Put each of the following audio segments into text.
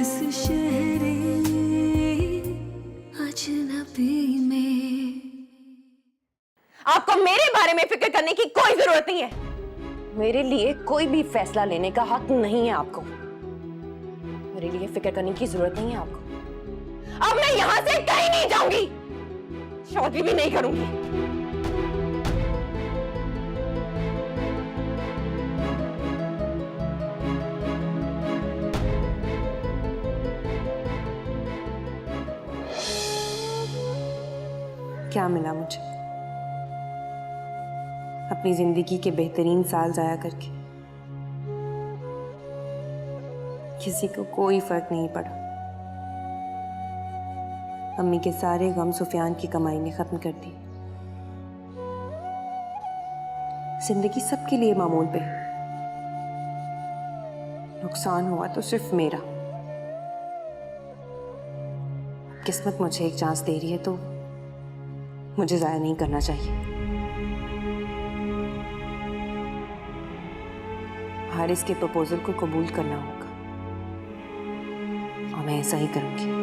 इस शहरे अजनबी में। आपको मेरे बारे में फिक्र करने की कोई जरूरत नहीं है। मेरे लिए कोई भी फैसला लेने का हक नहीं है आपको। मेरे लिए फिक्र करने की जरूरत नहीं है आपको। अब मैं यहां से कहीं नहीं जाऊंगी, शादी भी नहीं करूंगी। क्या मिला मुझे अपनी जिंदगी के बेहतरीन साल जाया करके? किसी को कोई फर्क नहीं पड़ा। अम्मी के सारे गम सुफियान की कमाई ने खत्म कर दी। जिंदगी सबके लिए मामूल पे है। नुकसान हुआ तो सिर्फ मेरा। किस्मत मुझे एक चांस दे रही है तो मुझे जाया नहीं करना चाहिए। हारिस के प्रपोजल को कबूल करना होगा और मैं ऐसा ही करूंगी।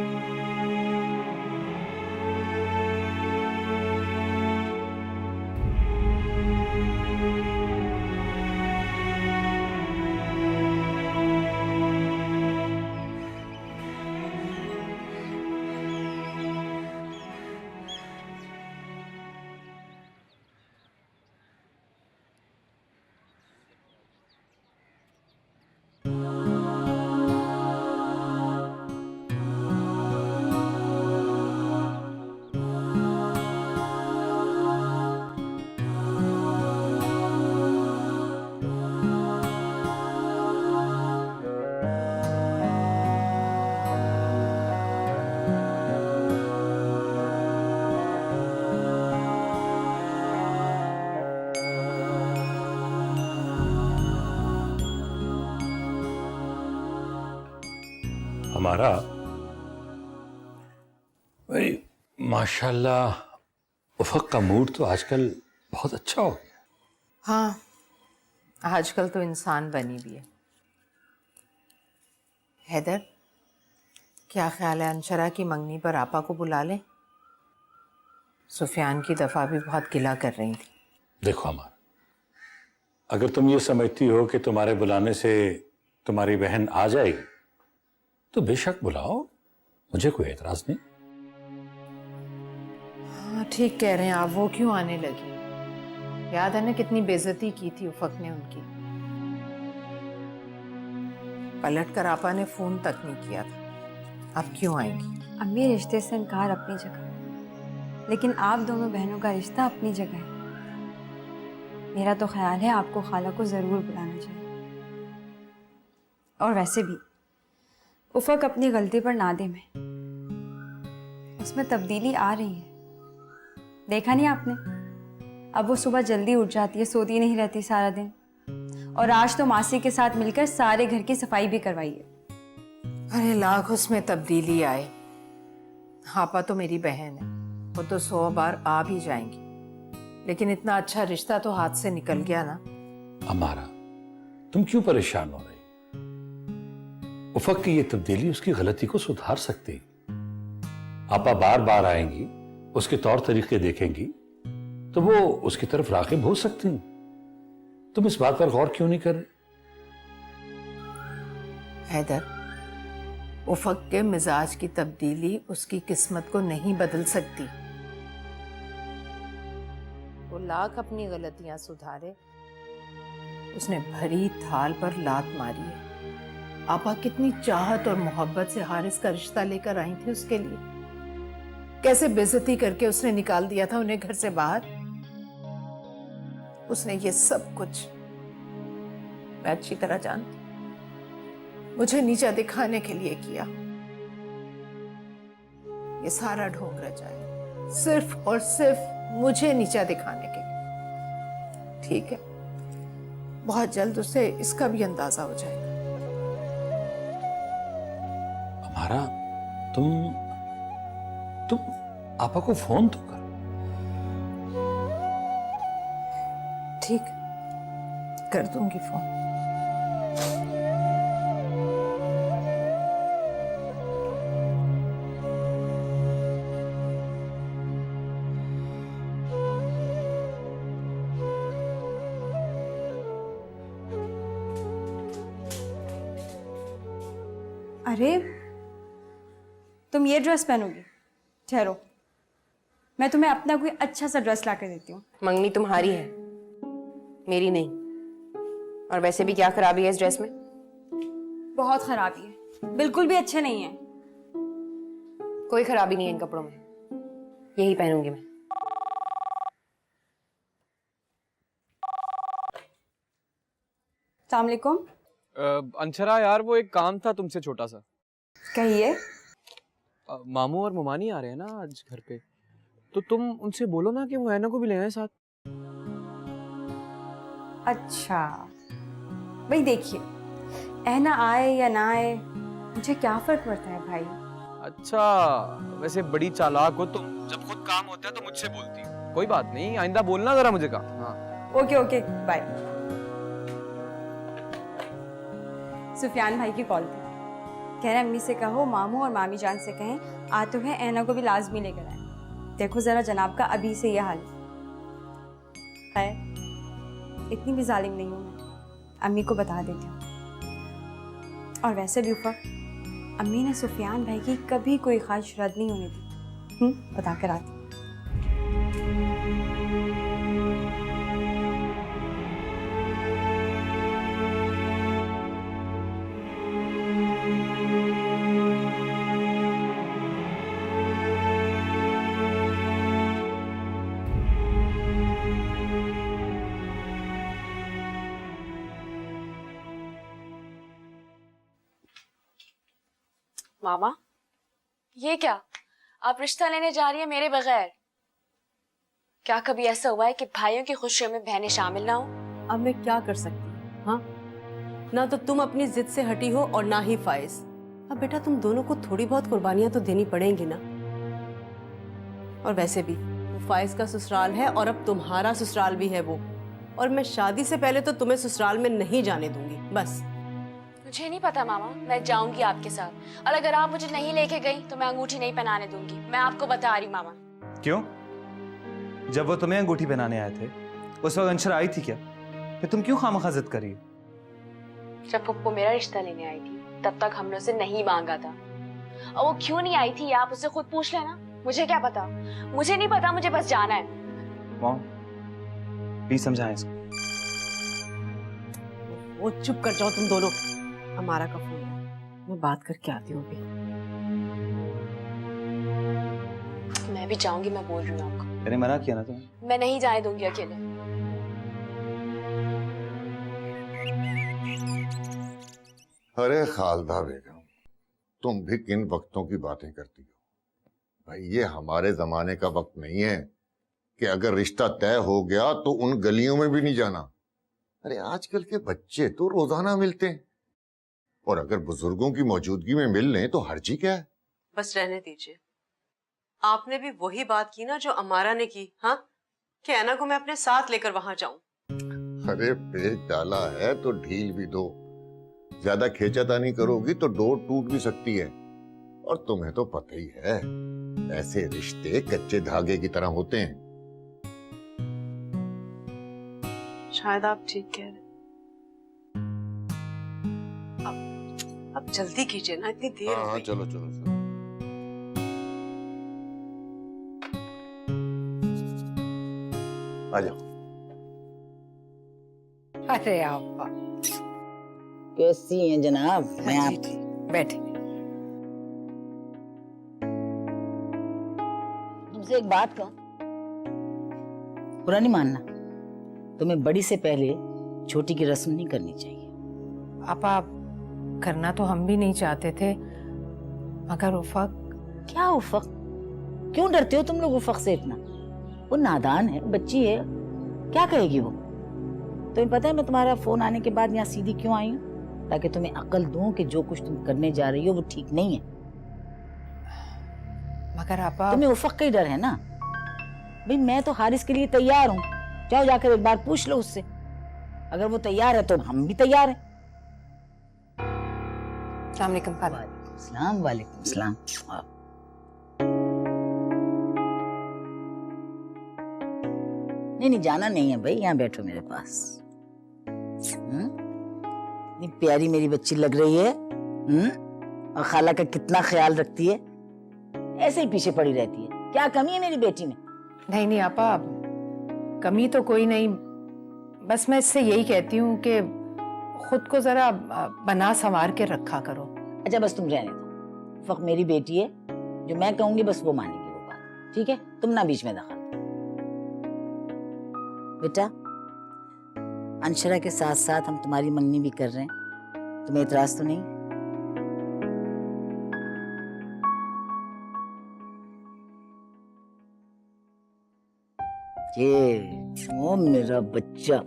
हमारा भाई माशाल्लाह उफक का मूड तो आजकल बहुत अच्छा हो गया। हाँ, आजकल तो इंसान बनी भी है। हैदर, क्या ख्याल है अंशरा की मंगनी पर आपा को बुला लें? सुफियान की दफा भी बहुत गिला कर रही थी। देखो हमारा, अगर तुम ये समझती हो कि तुम्हारे बुलाने से तुम्हारी बहन आ जाएगी तो बेशक बुलाओ, मुझे कोई एतराज नहीं। हाँ ठीक कह रहे हैं आप, वो क्यों आने लगी? याद है ना कितनी बेइज्जती की थी उफक ने उनकी। पलट कर आपा ने फोन तक नहीं किया था। अब क्यों आएंगी? अम्मी, रिश्ते से इनकार अपनी जगह, लेकिन आप दोनों बहनों का रिश्ता अपनी जगह है। मेरा तो ख्याल है आपको खाला को जरूर बुलाना चाहिए। और वैसे भी उफक अपनी गलती पर नादिम है। उसमें तब्दीली आ रही है। देखा नहीं आपने? अब वो सुबह जल्दी उठ जाती है, सोती नहीं रहती सारा दिन। और आज तो मासी के साथ मिलकर सारे घर की सफाई भी करवाई है। अरे लाख उसमें तब्दीली आए, आपा तो मेरी बहन है, वो तो 100 बार आ भी जाएंगी, लेकिन इतना अच्छा रिश्ता तो हाथ से निकल गया ना। हमारा, तुम क्यों परेशान हो रही? उफक की ये तब्दीली उसकी गलती को सुधार सकती। आपा बार बार आएंगी, उसके तौर तरीके देखेंगी तो वो उसकी तरफ राग़िब हो सकती। तुम इस बात पर गौर क्यों नहीं कर रहे? हैदर, उफक के मिजाज की तब्दीली उसकी किस्मत को नहीं बदल सकती। वो लाख अपनी गलतियां सुधारे, उसने भरी थाल पर लात मारी है। आपा कितनी चाहत और मोहब्बत से हारिस का रिश्ता लेकर आई थी उसके लिए। कैसे बेइज्जती करके उसने निकाल दिया था उन्हें घर से बाहर। उसने ये सब कुछ, मैं अच्छी तरह जानती, मुझे नीचा दिखाने के लिए किया। ये सारा ढोंग रचा सिर्फ और सिर्फ मुझे नीचा दिखाने के लिए। ठीक है, बहुत जल्द उसे इसका भी अंदाजा हो जाएगा। हमारा, तुम आपा को फोन तो करो। ठीक, कर दूंगी फोन। अरे तुम ये ड्रेस पहनोगी? ठहरो, मैं तुम्हें अपना कोई अच्छा सा ड्रेस ला कर देती हूँ। मंगनी तुम्हारी है, मेरी नहीं। और वैसे भी क्या खराबी है इस ड्रेस में? बहुत खराबी है, बिल्कुल भी अच्छे नहीं है। कोई खराबी नहीं है इन कपड़ों में, यही पहनूंगी मैं। अस्सलाम वालेकुम। अंशरा यार, वो एक काम था तुमसे छोटा सा। कहिए। मामू और मुमानी आ रहे हैं ना आज घर पे, तो तुम उनसे बोलो ना कि वो ऐना को भी ले आए साथ। अच्छा भाई, देखिए ऐना आए या ना आए मुझे क्या फर्क पड़ता है भाई। अच्छा, वैसे बड़ी चालाक हो तुम, जब खुद काम होता है तो मुझझे बोलती हो। कोई बात नहीं, आइंदा बोलना जरा मुझे काम। हाँ ओके ओके बाय। सुफियान भाई की कॉल थी, कह रहे अम्मी से कहो मामू और मामी जान से कहें आते हुए ऐना को भी लाजमी लेकर आए। देखो जरा जनाब का अभी से यह हाल है, इतनी भी जालिम नहीं हूँ मैं, अम्मी को बता देती हूँ। और वैसे भी ऊपर अम्मी ने सुफियान भाई की कभी कोई ख्वाहिश रद्द नहीं होने दी। बता कर आती। मामा, ये क्या? आप रिश्ता लेने जा रही है मेरे बगैर? क्या कभी ऐसा हुआ है कि भाइयों की खुशियों में बहनें शामिल ना हो? अब मैं क्या कर सकती हूँ? हाँ, ना तो तुम अपनी जिद से हटी हो और ना ही फाइज। अब बेटा तुम दोनों को थोड़ी बहुत कुर्बानियां तो देनी पड़ेंगी ना। और वैसे भी वो फाइज का ससुराल है और अब तुम्हारा ससुराल भी है वो, और मैं शादी से पहले तो तुम्हें ससुराल में नहीं जाने दूंगी। बस मुझे नहीं पता मामा, मैं जाऊंगी आपके साथ, और अगर आप मुझे नहीं लेके गई तो मैं अंगूठी नहीं पहनाने दूंगी। मैं आपको बता रही हूँ मामा। क्यों? जब वो तुम्हें अंगूठी पहनाने आए थे उस वक्त अंशरा आई थी क्या? फिर तुम क्यों खामखा जिद कर रही हो? जब पप्पू मेरा रिश्ता लेने आई थी तब तक हमने उसे नहीं मांगा था, और वो क्यों नहीं आई थी आप उससे खुद पूछ लेना। मुझे क्या पता, मुझे नहीं पता, मुझे बस जाना है। मॉम प्लीज समझाएं इसको। वो चुप कर जाओ तुम दोनों। हमारा का फोन है, मैं बात करके आती हूँ अभी। मैं भी जाऊंगी, मैं बोल रही हूँ आपको। मैंने मना किया ना तुम्हें। मैं नहीं जाने दूंगी अकेले। अरे खालदा बेगम, तुम भी किन वक्तों की बातें करती हो? भाई ये हमारे जमाने का वक्त नहीं है कि अगर रिश्ता तय हो गया तो उन गलियों में भी नहीं जाना। अरे आजकल के बच्चे तो रोजाना मिलते हैं, और अगर बुजुर्गों की मौजूदगी में मिल लें तो हर्जी क्या है? बस रहने दीजिए। आपने भी वही बात की ना जो अमारा ने की। हाँ, कि ऐना को मैं अपने साथ लेकर वहां जाऊं। अरे पेच डाला है तो ढील भी दो, ज्यादा खींचातानी करोगी तो डोर टूट भी सकती है। और तुम्हें तो पता ही है, ऐसे रिश्ते कच्चे धागे की तरह होते हैं। शायद आप ठीक कह रहे। अब जल्दी कीजिए ना, इतनी देर हो हाँ गई। चलो चलो चलो। आ जाओ। अरे आपा, कैसी हैं जनाब? मैं हाँ आप जी, ठीक। बैठे। तुमसे एक बात कहूं, बुरा नहीं मानना, तुम्हें बड़ी से पहले छोटी की रस्म नहीं करनी चाहिए। आपा करना तो हम भी नहीं चाहते थे, मगर उफक। क्या उफक? क्यों डरते हो तुम लोग उफक से इतना? वो नादान है, बच्ची है, क्या कहेगी वो? तुम्हें पता है मैं तुम्हारा फोन आने के बाद यहाँ सीधी क्यों आई हूँ? ताकि तुम्हें अक्ल दूं कि जो कुछ तुम करने जा रही हो वो ठीक नहीं है। मगर आपा, तुम्हें उफक का ही डर है ना? भाई मैं तो हारिस के लिए तैयार हूँ, जाओ जाकर एक बार पूछ लो उससे। अगर वो तैयार है तो हम भी तैयार हैं। अस्सलाम वालेकुम खाला। सलाम। वालेकुम सलाम। नहीं जाना नहीं है भाई, यहाँ बैठो मेरे पास। इतनी प्यारी मेरी बच्ची लग रही है। और खाला का कितना ख्याल रखती है, ऐसे ही पीछे पड़ी रहती है। क्या कमी है मेरी बेटी में? नहीं नहीं आपा, कमी तो कोई नहीं, बस मैं इससे यही कहती हूँ कि खुद को जरा बना संवार के रखा करो। अच्छा बस तुम रहने दो, फक मेरी बेटी है, जो मैं कहूंगी बस वो मानेगी वो बात, ठीक है? तुम ना बीच में दखल दो। बेटा, अंशरा के साथ साथ हम तुम्हारी मंगनी भी कर रहे हैं, तुम्हें इतराज तो नहीं? ये ओ मेरा बच्चा,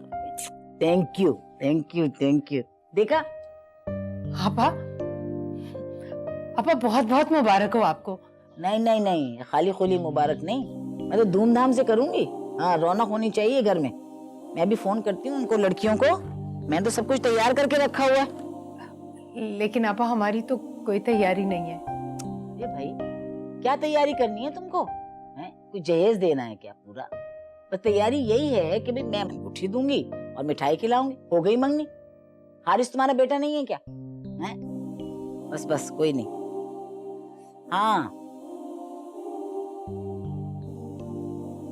thank you thank you thank you. देखा आपा, आपा बहुत बहुत मुबारक हो आपको। नहीं नहीं नहीं, खाली खोली मुबारक नहीं, मैं तो धूमधाम से करूंगी। हाँ, रौनक होनी चाहिए घर में। मैं भी फोन करती हूँ उनको, लड़कियों को। मैंने तो सब कुछ तैयार करके रखा हुआ है। लेकिन आपा हमारी तो कोई तैयारी नहीं है। ये भाई, क्या तैयारी करनी है तुमको? हैं? कोई जहेज देना है क्या पूरा? बस तैयारी यही है कि भाई मैं अंगूठी दूंगी और मिठाई खिलाऊंगी, हो गई मंगनी। हारिस तुम्हारा बेटा नहीं है क्या? हैं? बस बस, कोई नहीं। हाँ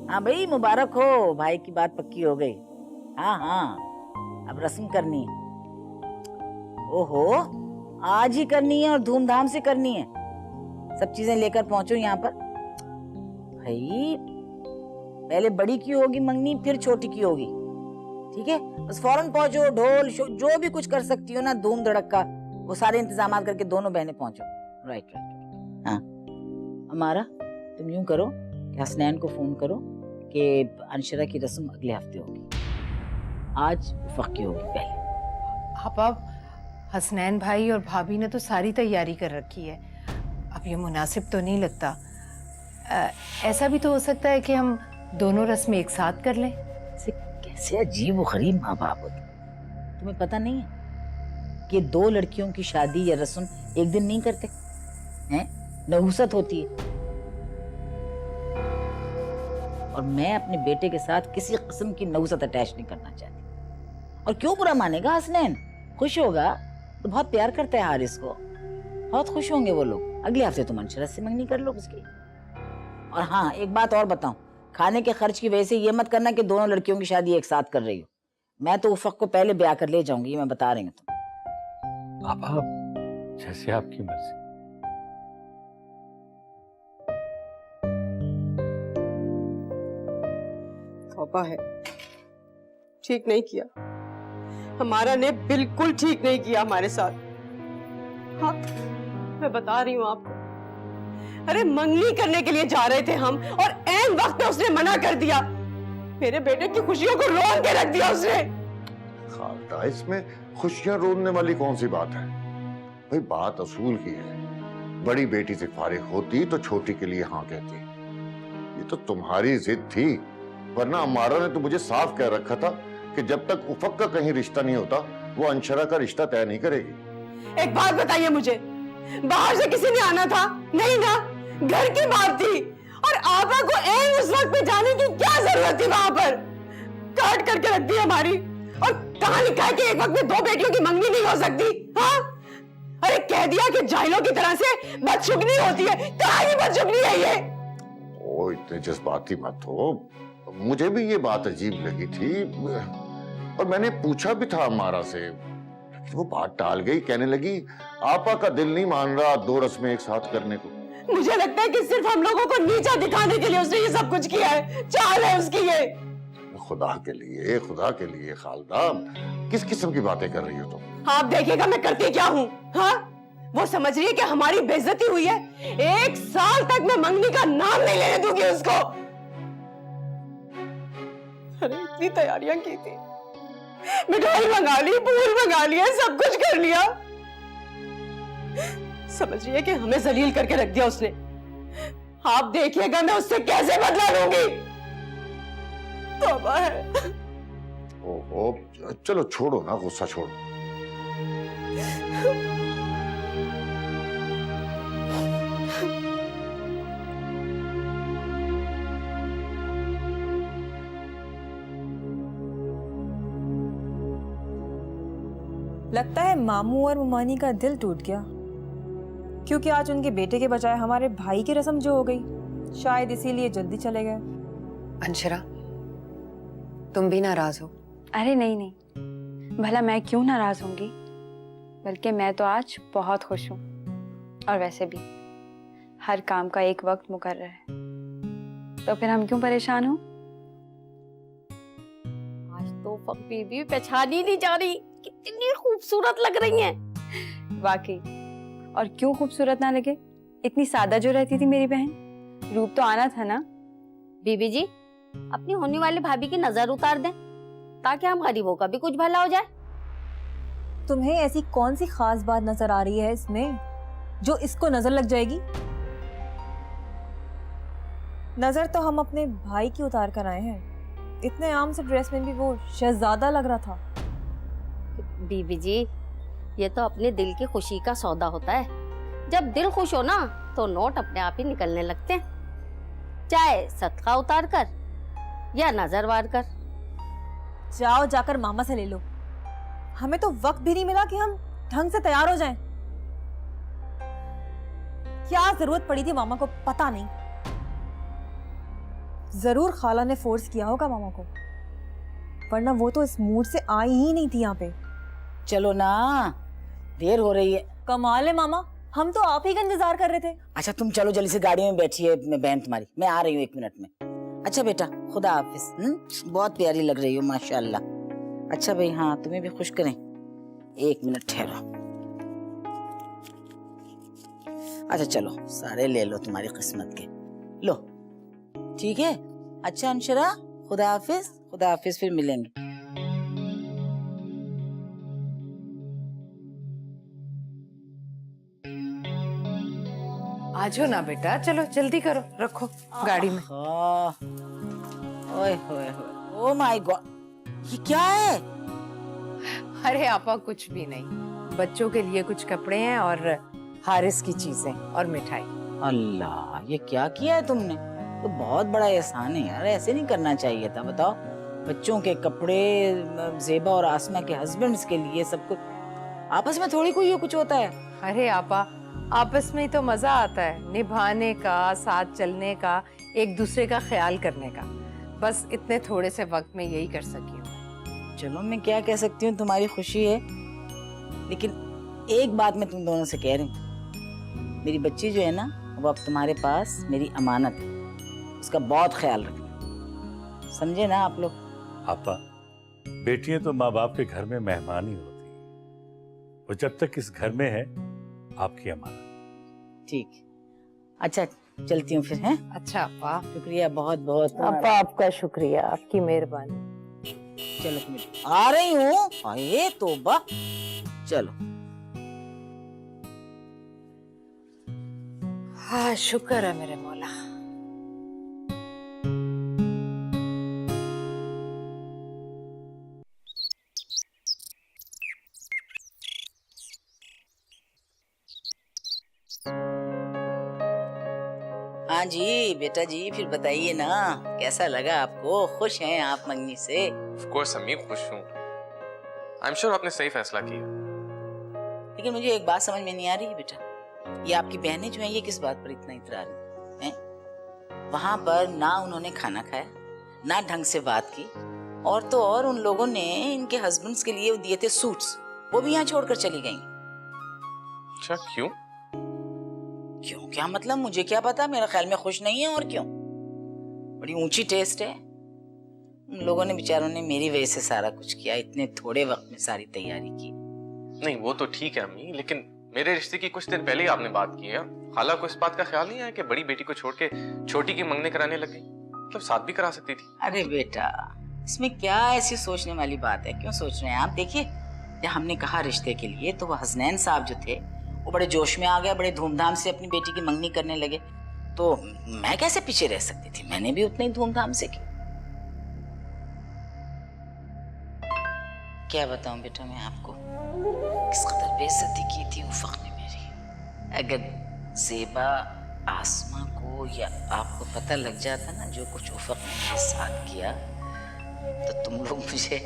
हाँ भाई, मुबारक हो, भाई की बात पक्की हो गई। हाँ हाँ, अब रस्म करनी है। ओहो, आज ही करनी है और धूमधाम से करनी है। सब चीजें लेकर पहुंचो यहाँ पर। भाई, पहले बड़ी की होगी मंगनी, फिर छोटी की होगी, ठीक है? बस फौरन पहुंचो, ढोल जो भी कुछ कर सकती हो ना, धूम धड़क का, वो सारे इंतजाम करके दोनों बहनें पहुंचो। Right right. हाँ, हमारा तुम यूं करो कि हसनैन को फोन करो कि अंशरा की रस्म अगले हफ्ते होगी, आज उफक की होगी पहले। आपा, हसनैन भाई और भाभी ने तो सारी तैयारी कर रखी है, अब ये मुनासिब तो नहीं लगता। ऐसा भी तो हो सकता है कि हम दोनों रस्में एक साथ कर लें। कैसे अजीब व गरीब माँ बाप होते। तुम्हें पता नहीं है कि दो लड़कियों की शादी या रस्म एक दिन नहीं करते हैं? नहुसत होती है। और मैं अपने बेटे के साथ किसी किस्म की नहुसत अटैच नहीं करना चाहती। और क्यों बुरा मानेगा हसनैन? खुश होगा, तो बहुत प्यार करता है हारिस को, बहुत खुश होंगे वो लोग। अगले हफ्ते तुम अंशरा से मंगनी कर लो उसकी। और हाँ, एक बात और बताऊं, खाने के खर्च की वजह से ये मत करना कि दोनों लड़कियों की शादी एक साथ कर रही हो। मैं तो उफक को पहले ब्याह कर ले जाऊंगी, ये मैं बता रही हूँ तुम। पापा, जैसे आपकी मर्जी। तौबा है, ठीक नहीं किया हमारा ने, बिल्कुल ठीक नहीं किया हमारे साथ। हाँ, मैं बता रही हूँ आपको। अरे मंगनी करने के लिए जा रहे थे हम, और ऐन वक्त में उसने मना कर दिया। मेरे बेटे की खुशियों को रोन के रख दिया उसने। खालदा, इसमें खुशियां रोने वाली कौन सी बात है? भाई, बात असूल की है। बड़ी बेटी से फारिग होती तो छोटी के लिए हाँ कहती। ये तो तुम्हारी जिद थी, वरना अमारा ने तो मुझे साफ कह रखा था कि जब तक उफक का कहीं रिश्ता नहीं होता, वो अंशरा का रिश्ता तय नहीं करेगी। एक बात बताइए मुझे, बाहर से किसी ने आना था? नहीं ना, घर की बात थी। और आपा को ऐन उस वक्त पे जाने की क्या जरूरत थी? वहां पर काट करके रख दी हमारी। और कहां लिखा है कि एक वक्त में दो बेटियों की मंगनी नहीं हो सकती? हाँ, अरे कह दिया कि जाहिलों की तरह से बदशुगनी होती है। कहां की बदशुगनी है ये? ओ, इतने जज्बाती मत हो। मुझे भी ये बात अजीब लगी थी और मैंने पूछा भी था अमारा से, लेकिन वो बात टाल गई। कहने लगी आपा का दिल नहीं मान रहा दो रस्में एक साथ करने को। मुझे लगता है कि सिर्फ हम लोगों को नीचा दिखाने के लिए उसने ये सब कुछ किया है। चाल है उसकी ये। खुदा के लिए खालदा, किस किस्म की बातें कर रही हो तुम? आप देखिएगा मैं करती क्या हूँ। हाँ, वो समझ रही है कि हमारी बेइज्जती हुई है। 1 साल तक मैं मंगनी का नाम नहीं लेने दूंगी उसको। अरे इतनी तैयारियां की थी, मिठाई मंगा ली, फूल मंगा लिया, सब कुछ कर लिया। समझ रही है कि हमें जलील करके रख दिया उसने। आप देखिएगा मैं उससे कैसे बदला लूंगी। तौबा है। ओहो, चलो छोड़ो ना, गुस्सा छोड़ो। लगता है मामू और मुमानी का दिल टूट गया। क्योंकि आज उनके बेटे के बजाय हमारे भाई की रस्म जो हो गई, शायद इसीलिए जल्दी चले गए। अंशरा, तुम भी नाराज हो? अरे नहीं नहीं, भला मैं क्यों नाराज होंगी, बल्कि मैं तो आज बहुत खुश हूँ। और वैसे भी हर काम का एक वक्त मुकर्रर है, तो फिर हम क्यों परेशान हो? आज तो फकीर भी पहचान ही नहीं जा रही, कितनी खूबसूरत लग रही हैं। वाकई, और क्यों खूबसूरत ना लगे, इतनी सादा जो रहती थी मेरी बहन, रूप तो आना था ना। बीबी जी, अपनी होने वाली भाभी की नजर उतार दें, ताकि हम गरीबों का भी कुछ भला हो जाए। तुम्हें ऐसी कौन सी खास बात नजर आ रही है इसमें जो इसको नजर लग जाएगी? नजर तो हम अपने भाई की उतार कर आए हैं। इतने आम से ड्रेस में भी वो शहजादा लग रहा था। बीबी जी, ये तो अपने दिल की खुशी का सौदा होता है। जब दिल खुश हो ना, तो नोट अपने आप ही निकलने लगते हैं, चाहे सदका उतार कर या नजर वार कर। जाओ जाकर मामा से ले लो, हमें तो वक्त भी नहीं मिला कि हम ढंग से तैयार हो जाएं। क्या जरूरत पड़ी थी मामा को पता नहीं, जरूर खाला ने फोर्स किया होगा मामा को, वरना वो तो इस मूड से आई ही नहीं थी यहाँ पे। चलो ना, देर हो रही है। कमाल है मामा, हम तो आप ही का इंतजार कर रहे थे। अच्छा तुम चलो जल्दी से गाड़ी में बैठिए, मैं बहन तुम्हारी, मैं आ रही हूँ 1 मिनट में। अच्छा बेटा, खुदा हाफिज। बहुत प्यारी लग रही हो माशाल्लाह। अच्छा भाई, हाँ तुम्हें भी खुश करें। 1 मिनट ठहरो। अच्छा चलो, सारे ले लो तुम्हारी किस्मत के, लो ठीक है। अच्छा अंशरा, खुदा हाफिज, फिर मिलेंगे। आजो ना बेटा, चलो जल्दी करो, रखो गाड़ी में। ओए होए, ओ माय गॉड, ये क्या है? अरे आपा कुछ भी नहीं, बच्चों के लिए कुछ कपड़े हैं और हारिस की चीजें और मिठाई। अल्लाह, ये क्या किया है तुमने? तो बहुत बड़ा एहसान है यार, ऐसे नहीं करना चाहिए था। बताओ, बच्चों के कपड़े, ज़ेबा और आसमा के हस्बैंड्स के लिए सब कुछ, आपस में थोड़ी कोई ये कुछ होता है। अरे आपा, आपस में ही तो मजा आता है, निभाने का, साथ चलने का, एक दूसरे का ख्याल करने का। बस इतने थोड़े से वक्त में यही कर सकी हूँ। चलो मैं क्या कह सकती हूँ, तुम्हारी खुशी है, लेकिन एक बात मैं तुम दोनों से कह रही हूँ, मेरी बच्ची जो है ना, वो अब तुम्हारे पास मेरी अमानत है, उसका बहुत ख्याल रखना, समझे ना आप लोग? आपा, बेटियां तो माँ बाप के घर में मेहमान ही होती हैं, वो जब तक इस घर में है आपकी अमानत। ठीक, अच्छा चलती हूँ फिर, हैं? अच्छा आपा, शुक्रिया बहुत बहुत। आपा आपका शुक्रिया, आपकी मेहरबानी। चलो मैं आ रही हूँ। अरे तौबा, चलो। हाँ, शुक्र है मेरे मौला। हाँ जी बेटा जी, फिर बताइए ना, कैसा लगा आपको? खुश हैं आप मंगनी से? ऑफ कोर्स अम्मी, खुश हूँ। आई एम श्योर आपने सही फैसला किया। लेकिन मुझे एक बात समझ में नहीं आ रही है बेटा, ये आपकी बहनें जो हैं, ये किस बात पर इतना इतरार हैं? वहां पर ना उन्होंने खाना खाया, ना ढंग से बात की, और तो और उन लोगों ने इनके हस्बैंड्स के लिए दिए थे सूट्स, वो भी यहाँ छोड़कर चली गई। अच्छा, क्यों? क्यों क्या मतलब, मुझे क्या पता, मेरा ख्याल में खुश नहीं है, और क्यों? बड़ी ऊंची टेस्ट है। उन लोगों ने, बेचारों ने मेरी वजह से सारा कुछ किया, इतने थोड़े वक्त में सारी तैयारी की। नहीं वो तो ठीक है अम्मी, लेकिन मेरे रिश्ते की कुछ दिन पहले ही आपने बात की है। खाला को इस बात का ख्याल नहीं आया कि बड़ी बेटी को छोड़ के छोटी की मंगनी कराने लग गई? मतलब साथ भी करा सकती थी। अरे बेटा, इसमें क्या ऐसी सोचने वाली बात है, क्यों सोच रहे हैं आप? देखिए, जब हमने कहा रिश्ते के लिए, तो वो हसनैन साहब जो थे, वो बड़े जोश में आ गए, बड़े धूमधाम से अपनी बेटी की मंगनी करने लगे, तो मैं कैसे पीछे रह सकती थी? मैंने भी उतने ही धूमधाम से की। क्या बताऊं बेटा मैं आपको, किस कदर बेइज्जती की थी उफक ने मेरी। अगर ज़ेबा, आसमा को या आपको पता लग जाता ना जो कुछ उफक ने मेरे साथ किया, तो तुम लोग मुझे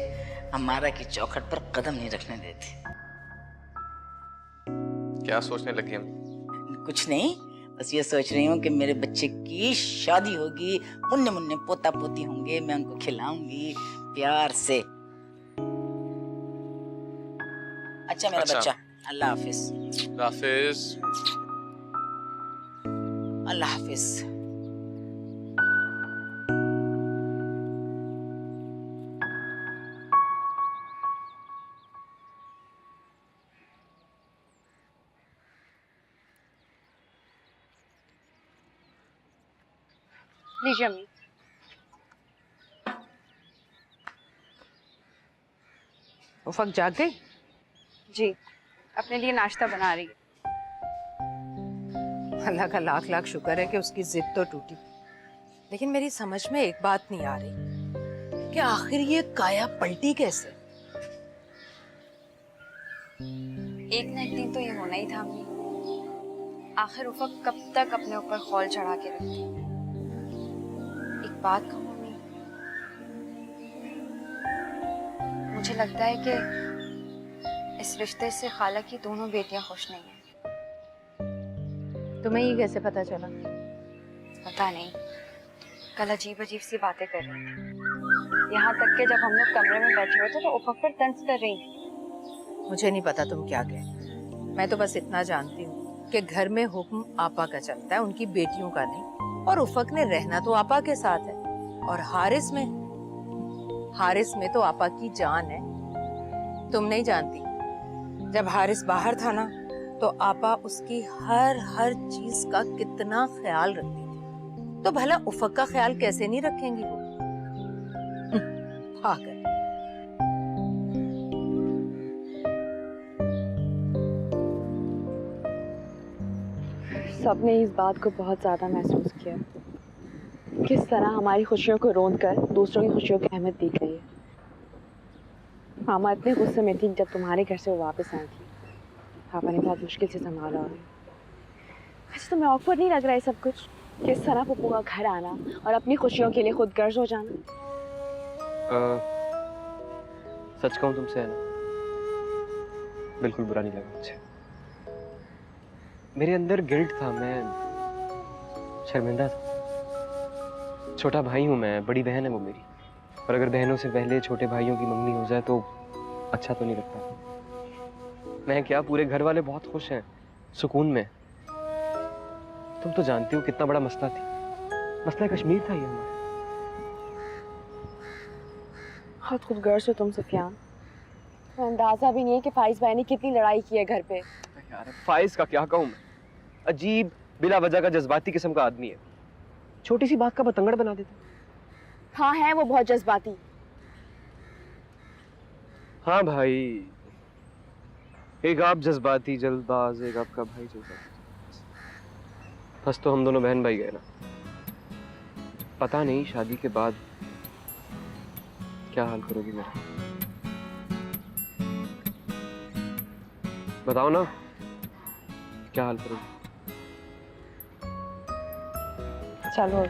हमारा की चौखट पर कदम नहीं रखने देते। क्या सोचने लगी हम? कुछ नहीं, बस ये सोच रही हूँ कि मेरे बच्चे की शादी होगी, मुन्ने मुन्ने पोता पोती होंगे, मैं उनको खिलाऊंगी प्यार से। अच्छा मेरा बच्चा, अल्लाह हाफिज। हाफिज। अल्लाह हाफिज। लीजिए अम्मी। उफक जाग गई? जी, अपने लिए नाश्ता बना रही है। अल्लाह का लाख लाख शुक्र है कि उसकी जिद तो टूटी, लेकिन मेरी समझ में एक बात नहीं आ रही कि आखिर ये काया पलटी कैसे? एक न एक दिन तो ये होना ही था अम्मी। आखिर उफक कब तक अपने ऊपर खौल चढ़ा के रखती। एक बात कहूँ अम्मी, मुझे लगता है कि इस रिश्ते से खाला की दोनों बेटियां खुश नहीं हैं। तुम्हें ये कैसे पता चला? पता नहीं, कल अजीब अजीब सी बातें कर रही थी। यहाँ तक कि जब हम लोग कमरे में बैठे हुए थे तो उफक पर तंज कर रही थी। मुझे नहीं पता तुम क्या कह, मैं तो बस इतना जानती हूँ कि घर में हुक्म आपा का चलता है, उनकी बेटियों का नहीं। और उफक ने रहना तो आपा के साथ है, और हारिस में तो आपा की जान है। तुम नहीं जानती, जब हारिस बाहर था ना तो आपा उसकी हर चीज का कितना ख्याल रखती थी, तो भला उफक का ख्याल कैसे नहीं रखेंगी वो? पागल। सबने इस बात को बहुत ज्यादा महसूस किया, किस तरह हमारी खुशियों को रोंद कर दूसरों की खुशियों की अहमियत दी गई है। मामा इतने गुस्से में थी जब तुम्हारे घर से वो वापस आई थी। पापा ने बहुत मुश्किल से संभाला उन्हें। अच्छा, तुम्हें ऑकवर्ड नहीं लग रहा है सब कुछ? किस तरह पप्पू का घर आना और अपनी खुशियों के लिए खुद गर्ज हो जाना? सच कहूँ तुमसे है ना, बिल्कुल बुरा नहीं लगा मुझे। मेरे अंदर गिल्ट था, मैं शर्मिंदा था। छोटा भाई हूँ मैं, बड़ी बहन है वो मेरी, और अगर बहनों से पहले छोटे भाइयों की मंगनी हो जाए तो अच्छा तो नहीं लगता। मैं क्या, पूरे घर वाले बहुत खुश हैं, सुकून में। तुम तो जानती हो कितना बड़ा मसला थी, मसला कश्मीर था ये हमारा। बहुत खुदगर्ज हो तुम सुफियान। तो अंदाजा भी नहीं है कि फाइज भाई ने कितनी लड़ाई की है घर पे। यार फाइज का क्या कहूँ मैं, अजीब बिला वजह का जज्बाती किस्म का आदमी है, छोटी सी बात का बतंगड़ बना देता। हाँ है वो बहुत जज्बाती। हाँ भाई, एक आप जज्बाती जल्दबाज, एक आपका भाई जज्बाती। फंस तो हम दोनों बहन भाई गए ना। पता नहीं शादी के बाद क्या हाल करोगी मेरा, बताओ ना, क्या हाल करोगी? चलो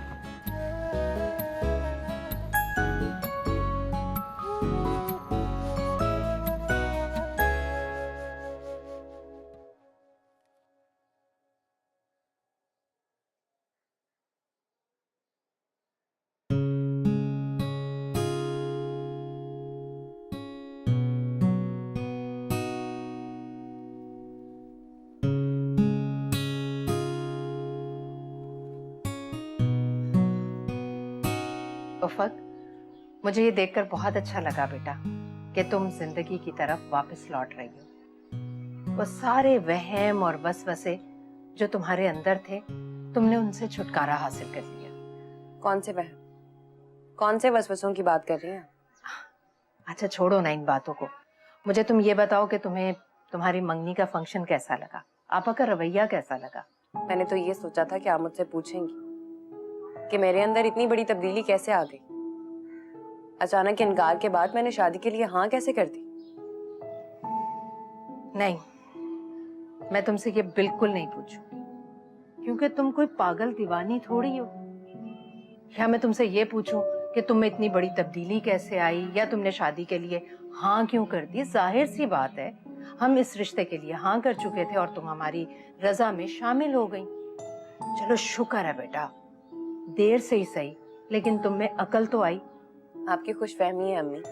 उफक, मुझे ये देखकर बहुत अच्छा लगा बेटा कि तुम जिंदगी की तरफ वापस लौट रही हो। वो सारे वहम और वसवसे जो तुम्हारे अंदर थे, तुमने उनसे छुटकारा हासिल कर लिया। कौन से वहम, कौन से वसवसों की बात कर रही हैं? अच्छा छोड़ो ना इन बातों को, मुझे तुम ये बताओ कि तुम्हें तुम्हारी मंगनी का फंक्शन कैसा लगा, आपा का रवैया कैसा लगा? मैंने तो ये सोचा था कि आप मुझसे पूछेंगी कि मेरे अंदर इतनी बड़ी तब्दीली कैसे आ गई। अचानक इनकार के बाद मैंने शादी के लिए हाँ कैसे कर दी? नहीं, मैं तुमसे ये बिल्कुल नहीं पूछूंगी, क्योंकि तुम कोई पागल दीवानी थोड़ी हो। या मैं तुमसे ये पूछूं कि तुम में इतनी बड़ी तब्दीली कैसे आई, या तुमने शादी के लिए हाँ क्यों कर दी? जाहिर सी बात है, हम इस रिश्ते के लिए हाँ कर चुके थे और तुम हमारी रजा में शामिल हो गई। चलो शुक्र है बेटा, देर से ही सही, लेकिन तुम में अकल तो आई। आपकी खुशफहमी है अम्मी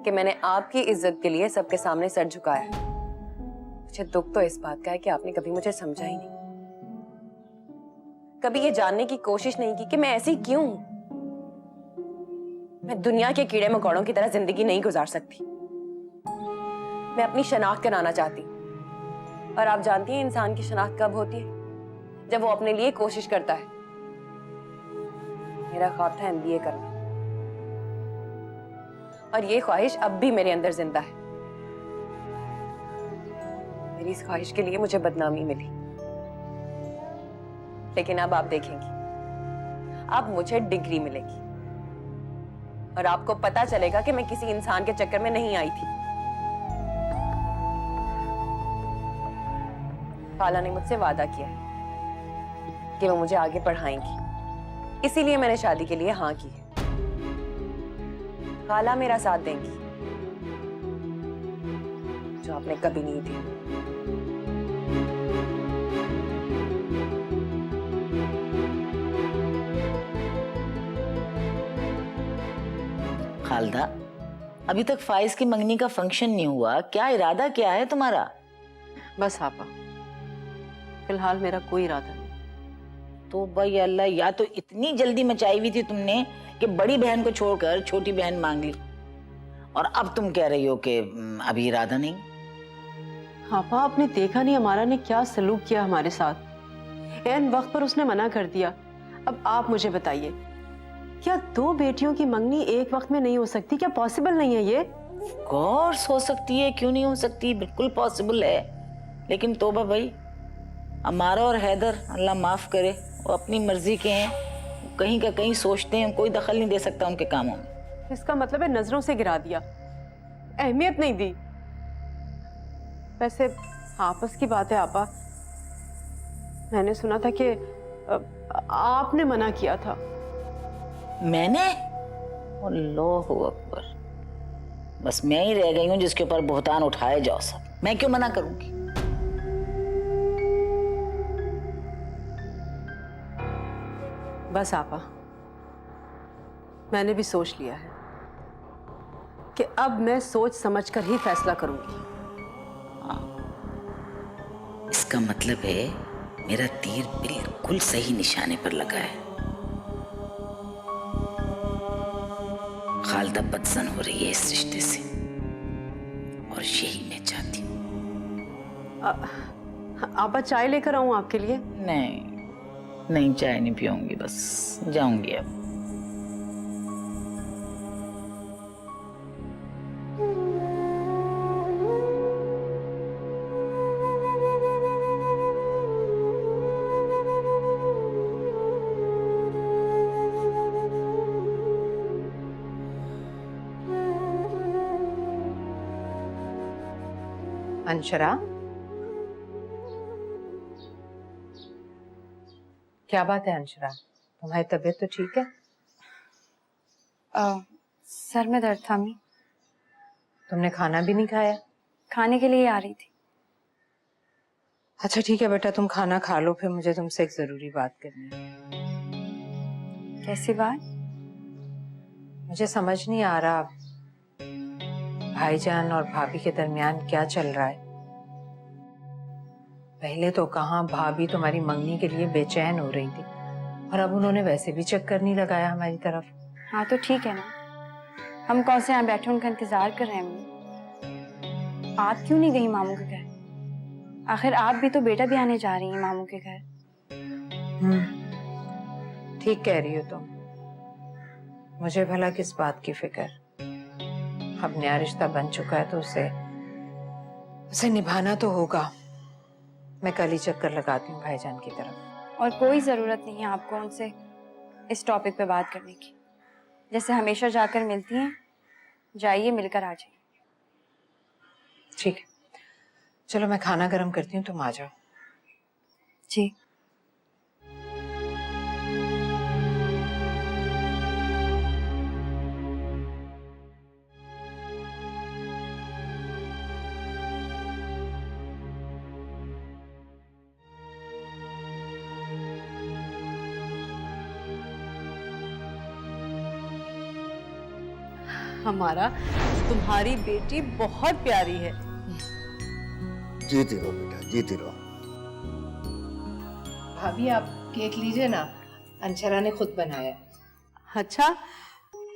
कि मैंने आपकी इज्जत के लिए सबके सामने सर झुकाया। मुझे दुख तो इस बात का है कि आपने कभी मुझे समझा ही नहीं, कभी ये जानने की कोशिश नहीं की कि मैं ऐसी क्यों हूं। मैं दुनिया के कीड़े मकोड़ों की तरह जिंदगी नहीं गुजार सकती। मैं अपनी शनाख्त कराना चाहती हूं। और आप जानती हैं इंसान की शनाख्त कब होती है? जब वो अपने लिए कोशिश करता है। मेरा ख्वाब था MBA करना, और ये ख्वाहिश अब भी मेरे अंदर जिंदा है। मेरी इस ख्वाहिश के लिए मुझे बदनामी मिली, लेकिन अब आप देखेंगी, अब मुझे डिग्री मिलेगी और आपको पता चलेगा कि मैं किसी इंसान के चक्कर में नहीं आई थी। खाला ने मुझसे वादा किया है कि वो मुझे आगे पढ़ाएंगी, इसीलिए मैंने शादी के लिए हाँ की है। खाला मेरा साथ देंगी, जो आपने कभी नहीं दिया। खालदा, अभी तक फाइज की मंगनी का फंक्शन नहीं हुआ, क्या इरादा क्या है तुम्हारा? बस आपा, फिलहाल मेरा कोई इरादा नहीं। तो भाई अल्लाह, या तो इतनी जल्दी मचाई हुई थी तुमने कि बड़ी बहन को छोड़कर छोटी बहन मांग ली, और अब तुम कह रही हो कि अभी इरादा नहीं। आपा, आपने देखा नहीं हमारा ने क्या सलूक किया हमारे साथ। ऐन वक्त पर उसने मना कर दिया। अब आप मुझे बताइए, क्या 2 बेटियों की मंगनी एक वक्त में नहीं हो सकती? क्या पॉसिबल नहीं है ये? कोर्स हो सकती है, क्यों नहीं हो सकती, बिल्कुल पॉसिबल है। लेकिन तोबा भाई, अमारा और हैदर, अल्लाह माफ करे, वो अपनी मर्जी के हैं, कहीं का कहीं सोचते हैं, कोई दखल नहीं दे सकता उनके कामों में। इसका मतलब है नजरों से गिरा दिया, अहमियत नहीं दी। वैसे आपस की बात है आपा, मैंने सुना था कि आपने मना किया था। मैंने? अल्लाहु अकबर, बस मैं ही रह गई हूँ जिसके ऊपर बुहतान उठाए जाओ सब। मैं क्यों मना करूंगी? बस आपा, मैंने भी सोच लिया है कि अब मैं सोच समझकर ही फैसला करूंगी। इसका मतलब है मेरा तीर बिल्कुल सही निशाने पर लगा है। खालदा बदसन हो रही है इस रिश्ते से, और यही मैं चाहती हूँ। आपा, चाय लेकर आऊं आपके लिए? नहीं, चाय नहीं पीऊंगी, बस जाऊंगी अब। अंशरा, क्या बात है अंशरा, तुम्हारी तबीयत तो ठीक है? सर में दर्द था अम्मी। तुमने खाना भी नहीं खाया? खाने के लिए आ रही थी। अच्छा ठीक है बेटा, तुम खाना खा लो, फिर मुझे तुमसे एक जरूरी बात करनी है। कैसी बात? मुझे समझ नहीं आ रहा भाईजान और भाभी के दरमियान क्या चल रहा है। पहले तो कहाँ भाभी तुम्हारी मंगनी के लिए बेचैन हो रही थी, और अब उन्होंने वैसे भी चक्कर नहीं लगाया हमारी तरफ। हाँ तो ठीक है ना, हम कौन से यहाँ बैठे उनका इंतजार कर रहे हैं अम्मी। आप क्यों नहीं गई मामू के घर? आखिर आप भी तो बेटा भी आने जा रही हैं मामू के घर। ठीक कह रही हो तुम, मुझे भला किस बात की फिक्र। अब नया रिश्ता बन चुका है तो उसे निभाना तो होगा। मैं कल ही चक्कर लगाती हूँ भाईजान की तरफ। और कोई जरूरत नहीं है आपको उनसे इस टॉपिक पे बात करने की। जैसे हमेशा जाकर मिलती हैं, जाइए मिलकर आ जाइए। ठीक है, चलो मैं खाना गर्म करती हूँ, तुम आ जाओ। जी। हमारा तुम्हारी बेटी बहुत प्यारी है। जीती रहो बेटा, जीती रहो। भाभी आप केक लीजिए ना, अंशरा ने खुद बनाया है। अच्छा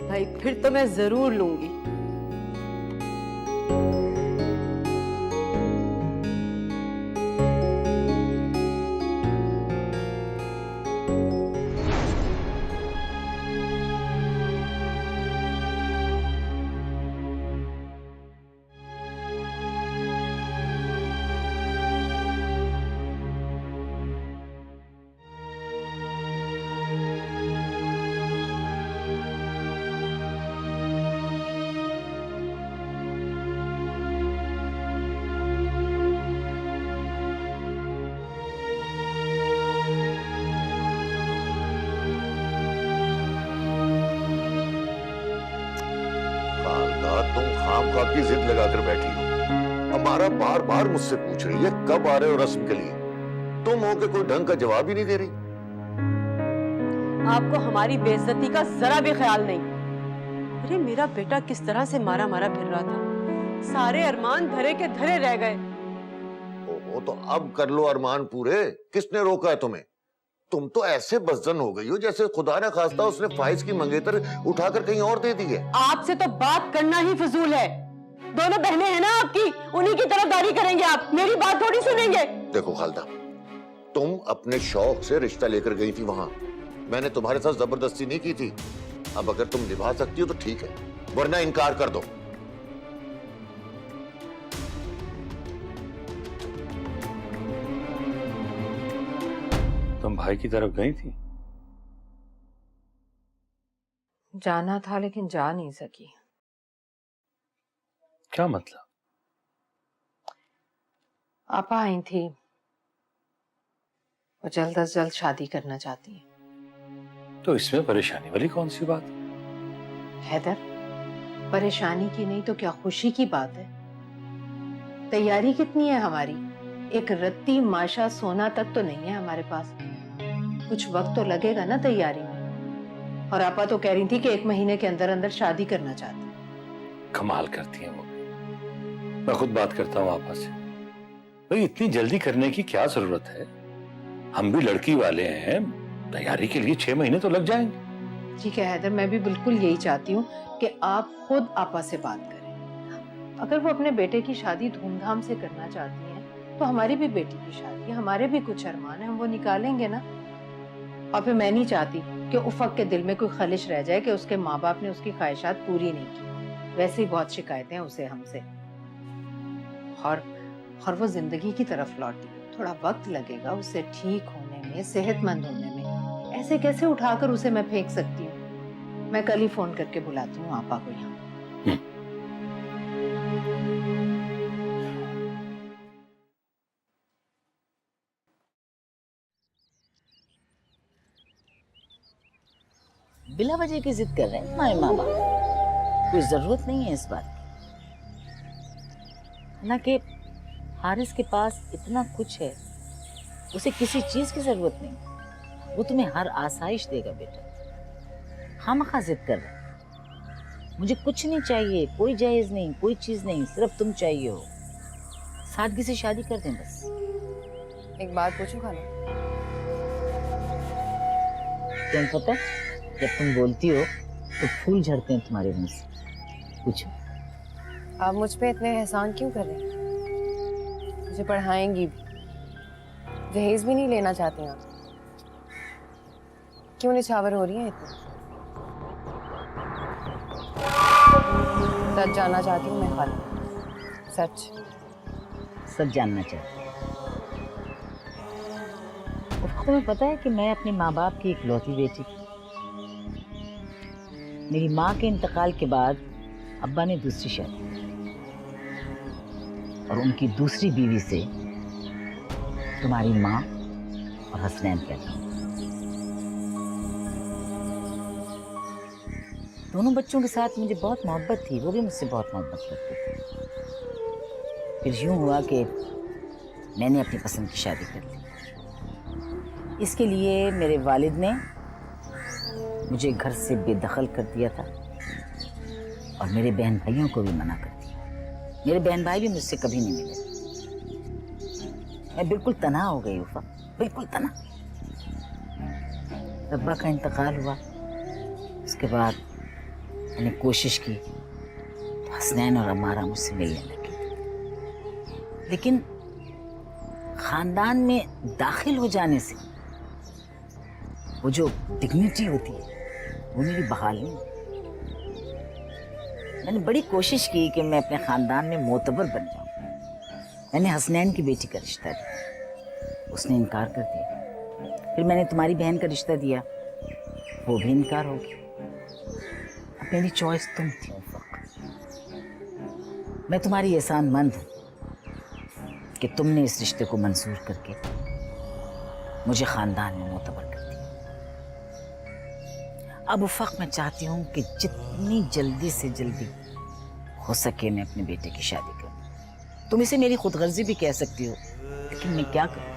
भाई, फिर तो मैं जरूर लूंगी। तुम खामखा की जिद लगाकर बैठी हो। हमारा बार बार मुझसे पूछ रही है कब आ रहे हो रस्म के लिए। तुम हो के कोई ढंग का जवाब ही नहीं दे रही। आपको हमारी बेइज्जती का जरा भी ख्याल नहीं। अरे मेरा बेटा किस तरह से मारा मारा फिर रहा था, सारे अरमान धरे के धरे रह गए। वो तो अब कर लो अरमान पूरे, किसने रोका है तुम्हें? तुम तो ऐसे बज़न हो गई हो जैसे खुदा ने खास्ता उसने फाइज की मंगेतर उठाकर कहीं और दे दी है। आपसे तो बात करना ही फजूल है। दोनों बहनें हैं ना आपकी, उन्हीं की तरफदारी करेंगे आप, मेरी बात थोड़ी सुनेंगे। देखो खालदा, तुम अपने शौक से रिश्ता लेकर गई थी वहां, मैंने तुम्हारे साथ जबरदस्ती नहीं की थी। अब अगर तुम निभा सकती हो तो ठीक है, वरना इनकार कर दो। तुम भाई की तरफ गई थी? जाना था लेकिन जा नहीं सकी। क्या मतलब? आपा आई थी, वो जल्द अज जल्द शादी करना चाहती है। तो इसमें परेशानी वाली कौन सी बात? हैदर, परेशानी की नहीं तो क्या खुशी की बात है। तैयारी कितनी है हमारी, एक रत्ती माशा सोना तक तो नहीं है हमारे पास। कुछ वक्त तो लगेगा ना तैयारी में। और आपा तो कह रही थी कि 1 महीने के अंदर अंदर शादी करना चाहती। कमाल करती हैं वो। मैं खुद बात करता हूँ आपस से। भाई इतनी जल्दी करने की क्या जरूरत है? हम भी लड़की वाले हैं, तैयारी के लिए 6 महीने तो लग जाएंगे। ठीक है हैदर, मैं भी बिल्कुल यही चाहती हूँ कि आप खुद आपा से बात करें। अगर वो अपने बेटे की शादी धूमधाम से करना चाहती हैं, तो हमारी भी बेटी की शादी, हमारे भी कुछ अरमान है, हम वो निकालेंगे ना। और फिर मैं नहीं चाहती कि उफक के दिल में कोई खलिश रह जाए कि उसके माँ बाप ने उसकी ख्वाहिशात पूरी नहीं की। वैसे ही बहुत शिकायतें उसे हमसे। और वो जिंदगी की तरफ लौटी, थोड़ा वक्त लगेगा उसे ठीक होने में, सेहतमंद होने में। ऐसे कैसे उठाकर उसे मैं फेंक सकती हूँ? मैं कल ही फोन करके बुलाती हूँ आपा को यहाँ। बिला वजह की जिद कर रहे हैं तुम्हारे माँ बाप, कोई जरूरत नहीं है इस बात की। ना कि हारिस के पास इतना कुछ है, उसे किसी चीज की जरूरत नहीं। वो तुम्हें हर आसाइश देगा बेटा। खामखा जिद कर रहे हैं। मुझे कुछ नहीं चाहिए, कोई जायज नहीं, कोई चीज नहीं, सिर्फ तुम चाहिए हो। सादगी से शादी कर दें बस। एक बात पूछूं खाला? तुम्हें पता है जब तुम बोलती हो तो फूल झड़ते हैं तुम्हारे मुंह से। पूछो। आप मुझ पे इतने एहसान क्यों कर रहे हैं? मुझे पढ़ाएंगी भी, दहेज भी नहीं लेना चाहते हैं आप? क्यों निछावर हो रही हैं इतनी? सच जानना चाहती हूँ मैं खाला, सच। सच जानना चाहती हूँ। तुम्हें पता है कि मैं अपने माँ बाप की इकलौती बेटी थी। मेरी माँ के इंतकाल के बाद अब्बा ने दूसरी शादी की और उनकी दूसरी बीवी से तुम्हारी माँ और हसनैन पैदा हुए। दोनों बच्चों के साथ मुझे बहुत मोहब्बत थी, वो भी मुझसे बहुत मोहब्बत करते थे। फिर यूं हुआ कि मैंने अपनी पसंद की शादी कर ली। इसके लिए मेरे वालिद ने मुझे घर से बेदखल कर दिया था और और मेरे बहन भाइयों को भी मना कर दिया। मेरे बहन भाई भी मुझसे कभी नहीं मिले। मैं बिल्कुल तना हो गई उफा, बिल्कुल तना। अब्बा का इंतकाल हुआ, उसके बाद मैंने कोशिश की तो हसनैन और अमारा मुझसे मिलने लगे, लेकिन खानदान में दाखिल हो जाने से वो जो डिग्निटी होती है वो मेरी बहाल नहीं हुई। मैंने बड़ी कोशिश की कि मैं अपने खानदान में मोतबर बन जाऊं। मैंने हसनैन की बेटी का रिश्ता दिया, उसने इनकार कर दिया। फिर मैंने तुम्हारी बहन का रिश्ता दिया, वो भी इनकार हो गया। अब मेरी चॉइस तुम थी उफा। मैं तुम्हारी एहसानमंद हूं कि तुमने इस रिश्ते को मंजूर करके मुझे खानदान में मोतबर कर दिया। अब उफक मैं चाहती हूँ कि जितनी जल्दी से जल्दी हो सके मैं अपने बेटे की शादी करूँ। तुम इसे मेरी खुदगर्जी भी कह सकती हो, लेकिन मैं क्या करूँ?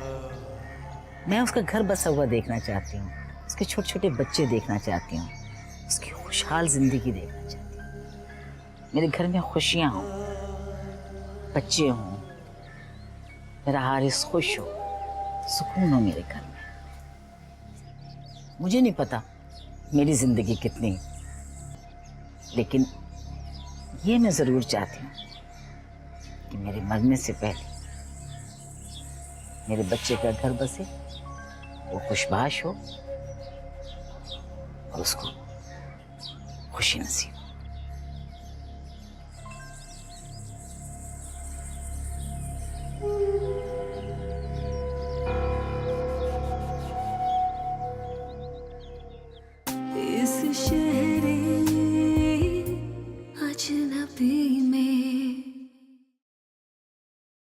मैं उसका घर बसा हुआ देखना चाहती हूँ, उसके छोटे छोटे बच्चे देखना चाहती हूँ, उसकी खुशहाल जिंदगी देखना चाहती हूँ। मेरे घर में खुशियाँ हों, बच्चे हों, मेरा हारिस खुश हो, सुकून हो मेरे घर में। मुझे नहीं पता मेरी जिंदगी कितनी, लेकिन ये मैं जरूर चाहती हूँ कि मेरे मरने से पहले मेरे बच्चे का घर बसे, वो खुशबाश हो और उसको खुशी नसीब हो।